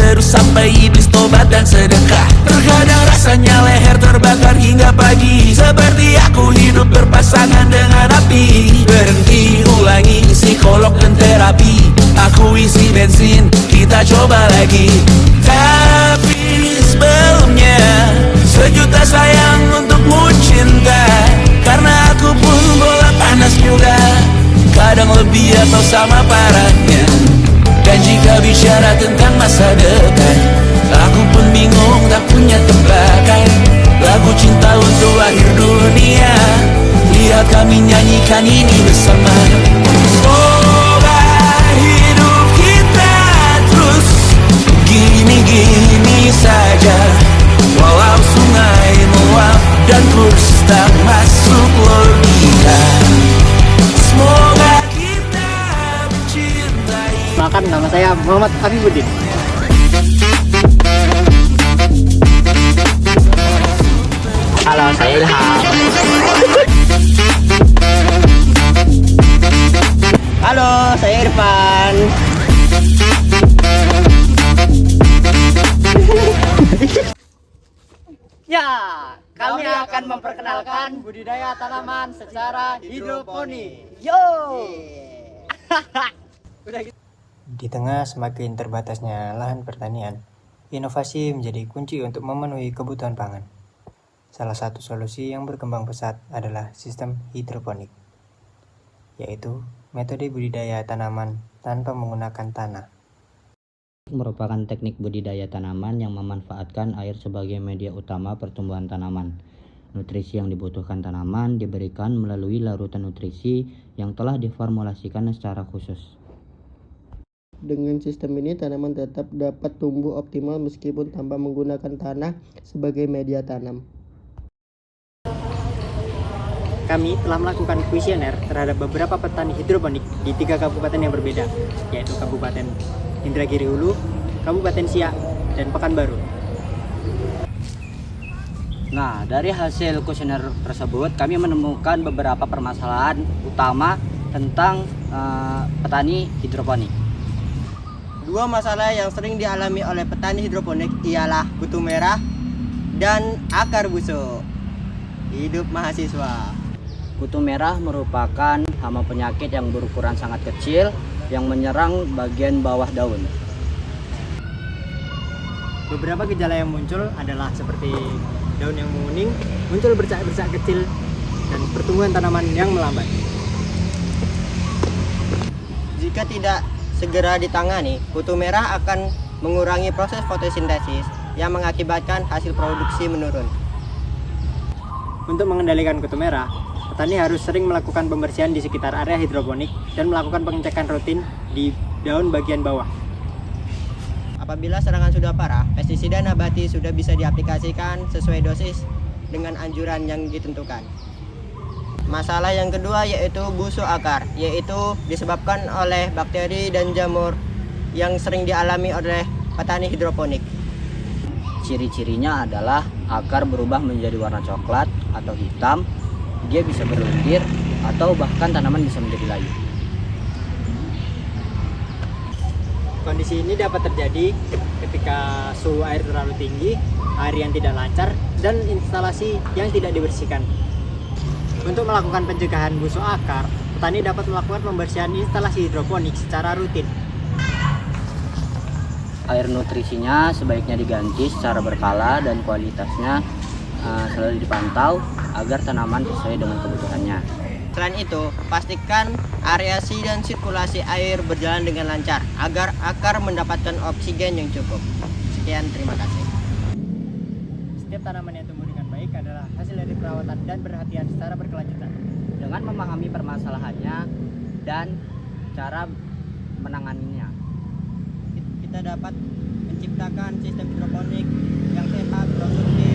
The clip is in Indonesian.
terus sampai iblis tobat dan sedekah. Terkadang rasanya leher terbakar hingga pagi, seperti aku hidup berpasangan dengan api. Berhenti, ulangi psikolog dan terapi. Aku isi bensin, kita coba lagi. Tapi sebelumnya, sejuta sayang untukmu cinta. Karena aku pun bola panas juga, kadang lebih atau sama parahnya. Dan jika bicara tentang masa depan, aku pun bingung tak punya tebakan. Lagu cinta untuk akhir dunia, lihat kami nyanyikan ini bersama. Semoga hidup kita terus gini-gini saja, walau sungai meluap dan kurs tak masuk logika. Semoga kita mencintai. Makan, nama saya Muhammad Afifuddin. Halo, saya Ilham. Halo, saya Irfan. Ya, kami akan memperkenalkan budidaya tanaman secara hidroponik. Yo. Udah gitu. Di tengah semakin terbatasnya lahan pertanian, inovasi menjadi kunci untuk memenuhi kebutuhan pangan. Salah satu solusi yang berkembang pesat adalah sistem hidroponik, yaitu metode budidaya tanaman tanpa menggunakan tanah. Merupakan teknik budidaya tanaman yang memanfaatkan air sebagai media utama pertumbuhan tanaman. Nutrisi yang dibutuhkan tanaman diberikan melalui larutan nutrisi yang telah diformulasikan secara khusus. Dengan sistem ini, tanaman tetap dapat tumbuh optimal meskipun tanpa menggunakan tanah sebagai media tanam. Kami telah melakukan kuesioner terhadap beberapa petani hidroponik di 3 kabupaten yang berbeda, yaitu Kabupaten Indragiri Hulu, Kabupaten Siak, dan Pekanbaru. Nah, dari hasil kuesioner tersebut kami menemukan beberapa permasalahan utama tentang petani hidroponik. 2 masalah yang sering dialami oleh petani hidroponik ialah kutu merah dan akar busuk. Hidup mahasiswa. Kutu merah merupakan hama penyakit yang berukuran sangat kecil yang menyerang bagian bawah daun. Beberapa gejala yang muncul adalah seperti daun yang menguning, muncul bercak-bercak kecil, dan pertumbuhan tanaman yang melambat. Jika tidak segera ditangani, kutu merah akan mengurangi proses fotosintesis yang mengakibatkan hasil produksi menurun. Untuk mengendalikan kutu merah, petani harus sering melakukan pembersihan di sekitar area hidroponik dan melakukan pengecekan rutin di daun bagian bawah. Apabila serangan sudah parah, pestisida nabati sudah bisa diaplikasikan sesuai dosis dengan anjuran yang ditentukan. Masalah yang kedua yaitu busuk akar, yaitu disebabkan oleh bakteri dan jamur yang sering dialami oleh petani hidroponik. Ciri-cirinya adalah akar berubah menjadi warna coklat atau hitam, dia bisa berlendir, atau bahkan tanaman bisa menjadi layu. Kondisi ini dapat terjadi ketika suhu air terlalu tinggi, air yang tidak lancar, dan instalasi yang tidak dibersihkan. Untuk melakukan pencegahan busuk akar, petani dapat melakukan pembersihan instalasi hidroponik secara rutin. Air nutrisinya sebaiknya diganti secara berkala dan kualitasnya selalu dipantau agar tanaman sesuai dengan kebutuhannya. Selain itu, pastikan aerasi dan sirkulasi air berjalan dengan lancar agar akar mendapatkan oksigen yang cukup. Sekian, terima kasih. Setiap tanaman yang tumbuh dengan baik adalah hasil dari perawatan dan perhatian secara berkelanjutan. Dengan memahami permasalahannya dan cara menanganinya, Kita dapat menciptakan sistem hidroponik yang sehat, produktif,